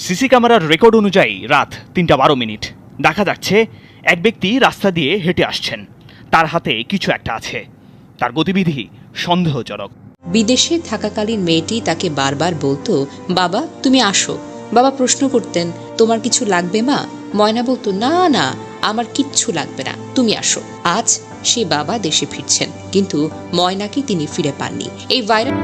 CC ক্যামেরার record অনুযায়ী রাত ৩:১২ দেখা যাচ্ছে এক ব্যক্তি রাস্তা দিয়ে হেঁটে আসছেন, তার হাতে কিছু একটা আছে, তার গতিবিধি সন্দেহজনক। বিদেশে থাকাকালীন মেয়েটি তাকে বারবার বলতো, বাবা তুমি আসো। বাবা প্রশ্ন করতেন, তোমার কিছু লাগবে মা? ময়না বলতো, না না আমার কিচ্ছু লাগবে না, তুমি আসো। আজ সেই বাবা দেশে ফিরছেন, কিন্তু ময়নাকে তিনি ফিরে পাননি। এই ভাইরাল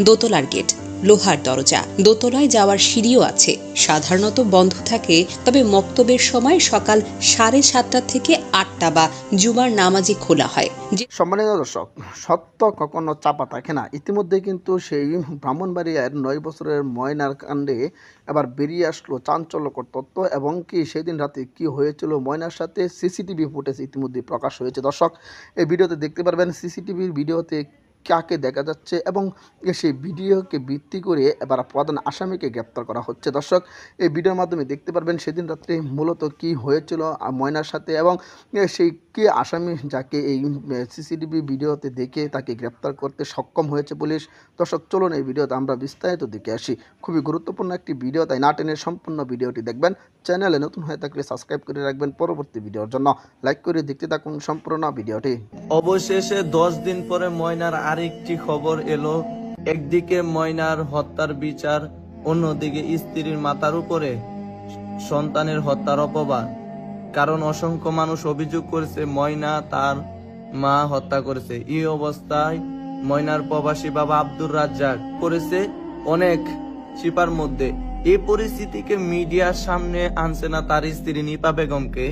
দোতলার গেট, লোহার দরজা, দোতলায় যাওয়ার সিঁড়িও আছে। সাধারণত বন্ধ থাকে, তবে মক্তবের সময় সকাল 7:30 থেকে 8টা বা জুমার নামাজে খোলা হয়। সম্মানিত দর্শক, সত্য কখনো চাপা থাকে না। ইতিমধ্যে কিন্তু সেই ব্রাহ্মণবাড়িয়ার 9 বছরের ময়নার কাণ্ডে এবার বেরিয়ে আসলো চাঞ্চল্যকর তথ্য, এবং কি সেদিন রাতে কি হয়েছিল ময়নার সাথে সিসিটিভি ফুটেজ ইতিমধ্যে প্রকাশ হয়েছে। দর্শক, এই ভিডিওতে দেখতে পারবেন সিসিটিভির ভিডিওতে কাকে দেখা যাচ্ছে, এবং সেই ভিডিওকে ভিত্তি করে এবার প্রধান আসামিকে গ্রেপ্তার করা হচ্ছে। দর্শক, এই ভিডিওর মাধ্যমে দেখতে পারবেন সেদিন রাত্রে মূলত কি হয়েছিল ময়নার সাথে, এবং সেই কে আসামি যাকে এই সিসিটিভি ভিডিওতে দেখে তাকে গ্রেপ্তার করতে সক্ষম হয়েছে পুলিশ। দর্শক, চলুন এই ভিডিওতে আমরা বিস্তারিত দেখে আসি। খুবই গুরুত্বপূর্ণ একটি ভিডিও, তাই না টেনে সম্পূর্ণ ভিডিওটি দেখবেন। চ্যানেলে নতুন হয়ে থাকলে সাবস্ক্রাইব করে রাখবেন পরবর্তী ভিডিওর জন্য। লাইক করে দেখতে থাকুন সম্পূর্ণ ভিডিওটি। অবশেষে 10 দিন পরে ময়নার আরেকটি খবর এলো। একদিকে ময়নার হত্যার বিচার, অন্যদিকে স্ত্রীর মাথার উপরে সন্তানের হত্যার অপবাদ। কারণ অসংখ্য মানুষ অভিযোগ করেছে ময়না তার মা হত্যা করেছে। এই অবস্থায় ময়নার প্রবাসী বাবা আব্দুর রাজ্জাক করেছে অনেক চিপার মধ্যে। এই পরিস্থিতিকে মিডিয়ার সামনে আনছে না তার স্ত্রী নিপা বেগমকে,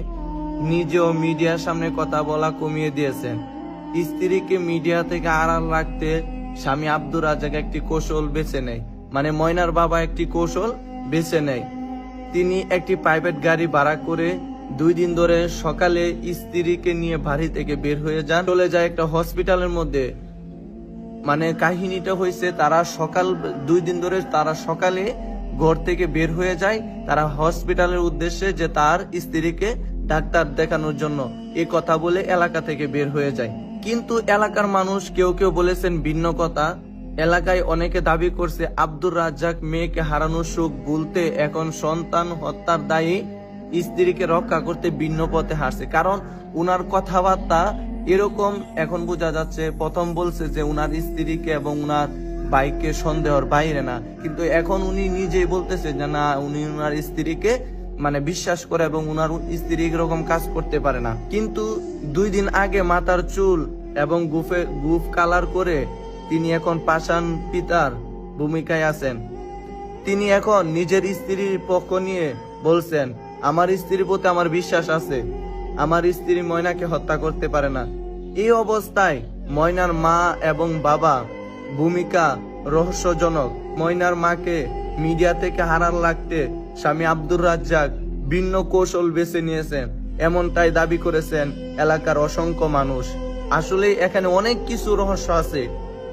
নিজেও মিডিয়ার সামনে কথা বলা কমিয়ে দিয়েছেন। স্ত্রীকে মিডিয়া থেকে আড়াল রাখতে স্বামী আব্দুর রাজ্জাক একটি কৌশল বেছে নেয়, মানে ময়নার বাবা একটি কৌশল বেছে নেয়। তিনি একটি প্রাইভেট গাড়ি ভাড়া করে 2 দিন ধরে সকালে স্ত্রীকে নিয়ে বাড়ি থেকে বের হয়ে যান, চলে যায় একটা হসপিটালের মধ্যে। মানে কাহিনীটা হয়েছে, তারা 2 দিন ধরে তারা সকালে ঘর থেকে বের হয়ে যায়, তারা হসপিটালের উদ্দেশ্যে যে তার স্ত্রীকে ডাক্তার দেখানোর জন্য, এই কথা বলে এলাকা থেকে বের হয়ে যায়। কিন্তু এলাকার মানুষ কেউ কেউ বলেছেন ভিন্ন কথা। এলাকায় অনেকে দাবি করছে আব্দুর রাজ্জাক মেয়েকে হারানোর সুখ ভুলতে এখন সন্তান হত্যার দায়ী স্ত্রীকে রক্ষা করতে ভিন্ন পথে হারছে। কারণ উনার কথাবার্তা এরকম এখন বোঝা যাচ্ছে, প্রথম বলছে যে উনার স্ত্রীকে এবং উনার ভাইকে সন্দেহর বাইরে না, কিন্তু এখন উনি নিজেই বলতেছে যে না, উনি উনার স্ত্রীকে মানে বিশ্বাস করে এবং উনার স্ত্রী এরকম কাজ করতে পারে না। কিন্তু 2 দিন আগে মাথার চুল এবং গুফ কালার করে তিনি এখন পাষাণ পিতার ভূমিকায় আছেন। তিনি এখন নিজের স্ত্রীর পক্ষ নিয়ে বলছেন, আমার স্ত্রীর প্রতি আমার বিশ্বাস আছে, আমার স্ত্রী ময়নাকে হত্যা করতে পারে না। এই অবস্থায় ময়নার মা এবং বাবা ভূমিকা রহস্যজনক। ময়নার মাকে মিডিয়া থেকে হারার লাগতে স্বামী আব্দুর রাজ্জাক ভিন্ন কৌশল বেছে নিয়েছেন, এমনটাই দাবি করেছেন এলাকার অসংখ্য মানুষ। আসলে এখানে অনেক কিছু রহস্য আছে।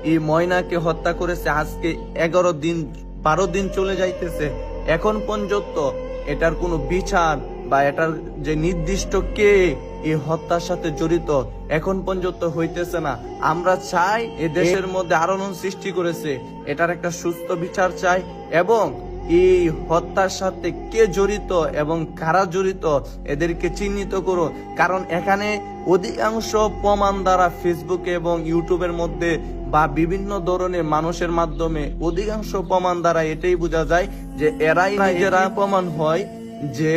এই ময়নাকে হত্যা করেছে আজকে 12 দিন চলে যাইতেছে, এখন পর্যন্ত এটার কোনো বিচার বা এটার যে নির্দিষ্ট কে এই হত্যার সাথে জড়িত এখন পর্যন্ত হইতেছে না। আমরা চাই এ দেশের মধ্যে আলোড়ন সৃষ্টি করেছে, এটার একটা সুস্থ বিচার চাই, এবং এই হত্যার সাথে কে জড়িত এবং কারা জড়িত এদেরকে চিহ্নিত করুন। কারণ এখানে অধিকাংশ প্রমাণ দ্বারা ফেসবুকে এবং ইউটিউবের মধ্যে বা বিভিন্ন ধরনের মানুষের মাধ্যমে অধিকাংশ প্রমাণ দ্বারা এটাই বোঝা যায় যে এরাই নিজেরা প্রমাণ হয় যে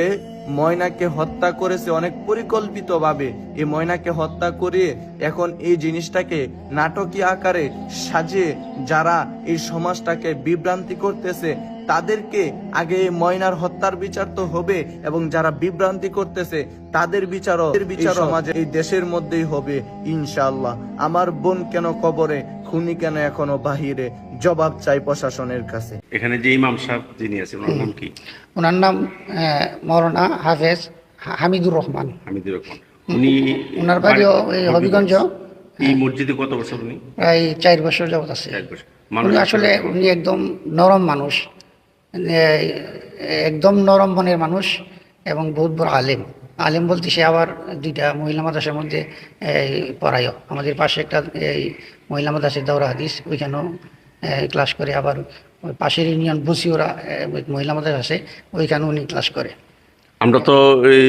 ময়নাকে হত্যা করেছে অনেক পরিকল্পিত ভাবে। এই ময়নাকে হত্যা করে এখন এই জিনিসটাকে নাটকীয় আকারে সাজিয়ে যারা এই সমাজটাকে বিভ্রান্তি করতেছে তাদেরকে আগে ময়নার হত্যার বিচার তো হবে, এবং যারা বিভ্রান্তি করতেছে তাদের বিচারও সমাজে এই দেশের মধ্যেই হবে ইনশাআল্লাহ। আমার বোন কেন কবরে, খুনি কেন এখনো বাহিরে, জবাব চাই প্রশাসনের কাছে। এখানে যে ইমাম সাহেব যিনি আছেন ওনার নাম কি? ওনার নাম মাওলানা হাফেজ হামিদুর রহমান। উনি ওনার বাড়িও এই হবিগঞ্জ। এই মসজিদে কত বছর? উনি প্রায় 4 বছর যাবত আছে। 4 বছর। উনি আসলে উনি একদম নরম মানুষ, একদম নরম মনের মানুষ, এবং বহুত বড় আলেম বলতে সে আবার 2টা মহিলা মাদ্রাসার মধ্যে পড়ায়ও। আমাদের পাশে একটা এই মহিলা মাদ্রাসার দাওরা হাদিস, ওইখানেও ক্লাস করে। আবার ওই পাশের ইউনিয়ন বসিওরা মহিলা মাদ্রাসা আছে, ওইখানে উনি ক্লাস করে। আমরা তো এই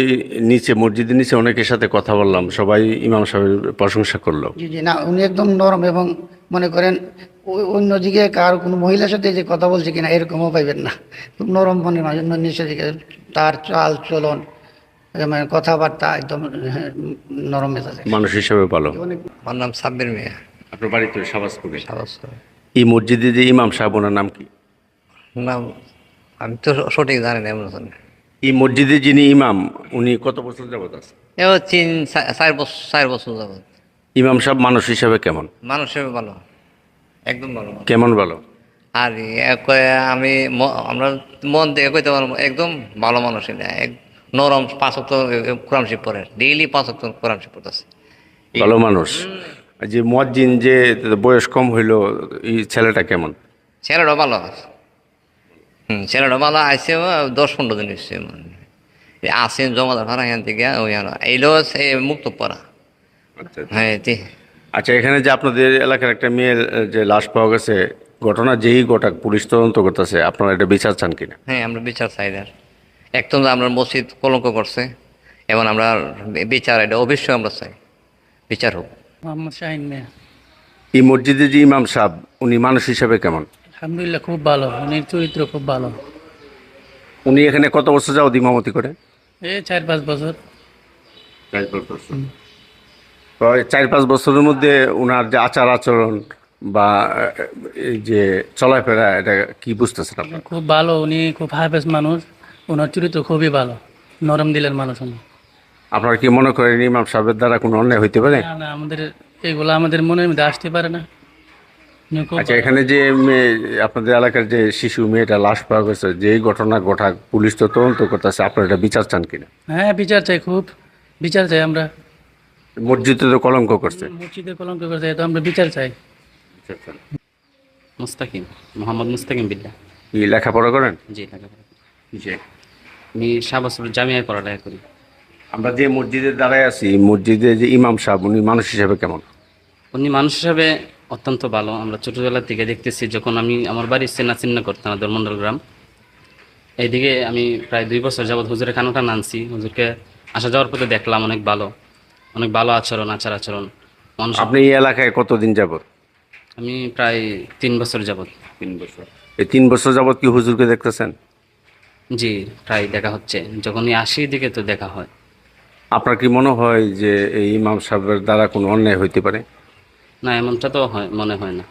নিচে মসজিদের নিচে অনেকের সাথে কথা বললাম, সবাই ইমাম সাহেবের প্রশংসা করলো। জি জি, না উনি একদম নরম, এবং মনে করেন অন্যদিকে কার কোনো মহিলার সাথে যে কথা বলছে কিনা এরকমও পাইবেন না। খুব নরম মনে হয় নিচের দিকে, তার চাল চলন মানে কথাবার্তা একদম নরম মেজাজে। মানুষ হিসেবে ভালো। আমার নাম সাব্বির মিয়া। আপনার বাড়িতে সাবাসপুরে। সাবাসপুর। এই মসজিদে যে ইমাম সাহেব, ওনার নাম কি? নাম আমি তো সঠিক জানি না এমন জানি। এই মসজিদে যিনি ইমাম, উনি কত বছর যাবত আছে? এও 4 বছর যাবত। ইমাম সাহেব মানুষ হিসেবে কেমন? মানুষ হিসেবে ভালো, একদম ভালো মানুষ। কেমন ভালো? আর আমি আমরা মন থেকে কইতে পারবো একদম ভালো মানুষ, নরম। 5 ওয়াক্ত কোরআন শরীফ পড়ে, ডেইলি 5 ওয়াক্ত কোরআন শরীফ পড়তেছে। ভালো মানুষ। যে মুয়াজ্জিন যে বয়স কম হইলো, এই ছেলেটা কেমন? ছেলেটা ভালো আছে। ছেলেটা ভালো আসছে, 10-15 দিন এসছে। আসেন জমাদার ভাড়া এখান থেকে ওই এইলো মুক্ত পড়া। আচ্ছা হ্যাঁ আচ্ছা, এখানে যে আপনাদের এলাকার একটা মেয়ের যে লাশ পাওয়া গেছে, ঘটনা যেই গোটা পুলিশ তদন্ত করতেছে, আপনারা এটা বিচার চান কিনা? হ্যাঁ, আমরা বিচার চাই। একদম আমরা মসজিদ কলঙ্ক করছে, এবং আমরা বিচার, এটা অবশ্যই আমরা চাই, বিচার হোক। মোহাম্মদ শাহিন মিয়া। এই মসজিদে যে ইমাম সাহেব, উনি মানুষ হিসেবে কেমন? আলহামদুলিল্লাহ খুব ভালো, উনির চরিত্র খুব ভালো। উনি এখানে কত বছর যাবত ইমামতি করে? 4-5 বছর। 4-5 বছরের মধ্যে উনার যে আচার আচরণ বা এই যে চলাফেরা, এটা কি বুঝতেছেন আপনার? খুব ভালো, উনি খুব হাফেজ মানুষ, ওনার চরিত্র খুবই ভালো, নরম দিলের মানুষ উনি। আপনারা কি মনে করেন ইমাম সাহেবের দ্বারা কোনো অন্যায় হইতে পারে? না না, এগুলো আমাদের মনের মধ্যে আসতে পারে না। উনি খুব আচ্ছা, এখানে যে আপনাদের এলাকার যে শিশু মেয়েটা লাশ পাওয়া গেছে, যেই ঘটনা ঘটা, পুলিশ তো তদন্ত করতেছে, আপনারা এটা বিচার চান কিনা? হ্যাঁ, বিচার চাই, খুব বিচার চাই আমরা। মসজিদে তো কলঙ্ক করছে। মসজিদে কলঙ্ক করছে, তো আমরা বিচার চাই। মুস্তাকিম, মোহাম্মদ মুস্তাকিম বিল্লাহ। কি লেখাপড়া করেন? জি, লেখাপড়া। কিসে? আমি শাহবাজপুর জামিয়ায় পড়ালেখা করি। আমরা যে মসজিদের দাঁড়ায় আছি, মসজিদে যে ইমাম সাহেব, উনি মানুষ হিসেবে কেমন? উনি মানুষ হিসাবে অত্যন্ত ভালো। আমরা ছোটোবেলার থেকে দেখতেছি, যখন আমি আমার বাড়ি চিন্না করতাম ধর্মন্ডল গ্রাম, এইদিকে আমি প্রায় 2 বছর যাবৎ হুজুরের খানোটা আনছি। হুজুরকে আসা যাওয়ার পথে দেখলাম অনেক ভালো আচার আচরণ মানুষ। আপনি এই এলাকায় কতদিন যাবত? আমি প্রায় 3 বছর যাবৎ। 3 বছর। এই 3 বছর যাবত কি হুজুরকে দেখতেছেন? জি, প্রায় দেখা হচ্ছে, যখনই আসি দিকে তো দেখা হয়। আপনার কি মনে হয় যে এই ইমাম সাহেবের দ্বারা কোনো অন্যায় হইতে পারে? না, এমনটা তো মনে হয় না।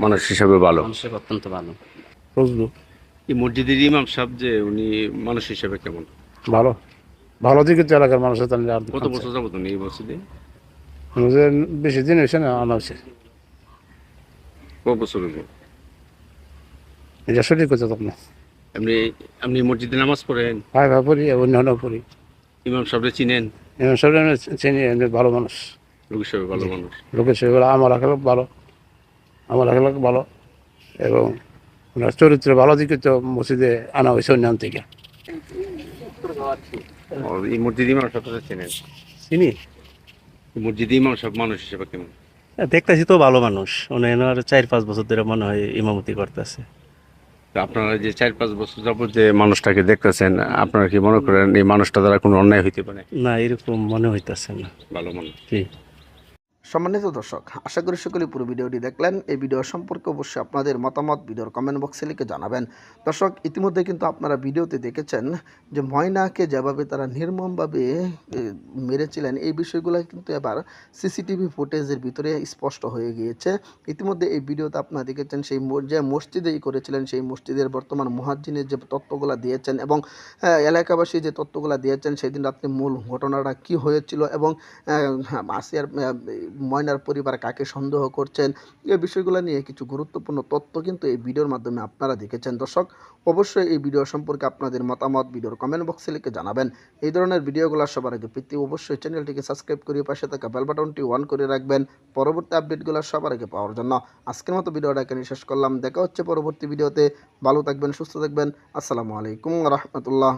মানুষ হিসাবে ভালো। মানুষের অত্যন্ত ভালো। এই মসজিদের ইমাম সাহেব যে, উনি মানুষ হিসাবে কেমন? ভালো, ভালো দিকে তো এলাকার মানুষের কত বছর যাবত উনি এই মসজিদে? বেশি দিন হয়েছে না, আনা হয়েছে। কত বছর হলো? এটা সঠিক কথা তখন। এমনি আপনি মসজিদে নামাজ পড়েন? ভাই পড়ি, অন্যান্য পড়ি। ইমাম সাহেবরে চিনেন? এমন সব চিনি, এমনি ভালো মানুষ, লোক হিসাবে ভালো মানুষ। লোকের সে আমার আখেলাক ভালো, আমার আখেলাক ভালো, এবং ওনার চরিত্র ভালো দিকে তো মসজিদে আনা হয়েছে অন্যান্য থেকে। এই মসজিদ ইমাম সাহেবরে চিনেন? চিনি, মসজিদ ইমাম সাহেব মানুষ হিসেবে কেমন? দেখতেছি তো ভালো মানুষ। উনি 4-5 বছর ধরে মনে হয় ইমামতি করতেছে। আপনারা যে 4-5 বছর যাবত যে মানুষটাকে দেখতেছেন, আপনারা কি মনে করেন এই মানুষটা দ্বারা কোনো অন্যায় হইতে পারে? না, এরকম মনে হইতেছে না। ভালো মানুষ। জি। সম্মানিত দর্শক, আশা করি সকলেই পুরো ভিডিওটি দেখলেন। এই ভিডিও সম্পর্কে অবশ্যই আপনাদের মতামত ভিডিওর কমেন্ট বক্সে লিখে জানাবেন। দর্শক, ইতিমধ্যে কিন্তু আপনারা ভিডিওতে দেখেছেন যে ময়নাকে যেভাবে তারা নির্মমভাবে মেরেছিলেন, এই বিষয়গুলো কিন্তু এবার সিসিটিভি ফুটেজের ভিতরে স্পষ্ট হয়ে গিয়েছে। ইতিমধ্যে এই ভিডিওতে আপনারা দেখেছেন সেই যে মসজিদেই করেছিলেন, সেই মসজিদের বর্তমান মুয়াজ্জিনের যে তথ্যগুলো দিয়েছেন, এবং এলাকাবাসী যে তথ্যগুলো দিয়েছেন, সেদিন রাত্রে মূল ঘটনাটা কী হয়েছিল, এবং আসিয়ার ময়নার পরিবার কাকে সন্দেহ করছেন, এই বিষয়গুলো নিয়ে কিছু গুরুত্বপূর্ণ তথ্য কিন্তু এই ভিডিওর মাধ্যমে আপনারা দেখেছেন। দর্শক, অবশ্যই এই ভিডিও সম্পর্কে আপনাদের মতামত ভিডিওর কমেন্ট বক্সে লিখে জানাবেন। এই ধরনের ভিডিওগুলো সবার আগে পেতে অবশ্যই চ্যানেলটিকে সাবস্ক্রাইব করে পাশে থাকা বেল বাটনটি অন করে রাখবেন পরবর্তী আপডেটগুলো সবার আগে পাওয়ার জন্য। আজকের মতো ভিডিওটা এখানে শেষ করলাম। দেখা হচ্ছে পরবর্তী ভিডিওতে। ভালো থাকবেন, সুস্থ থাকবেন। আসসালামু আলাইকুম ওয়া রাহমাতুল্লাহ।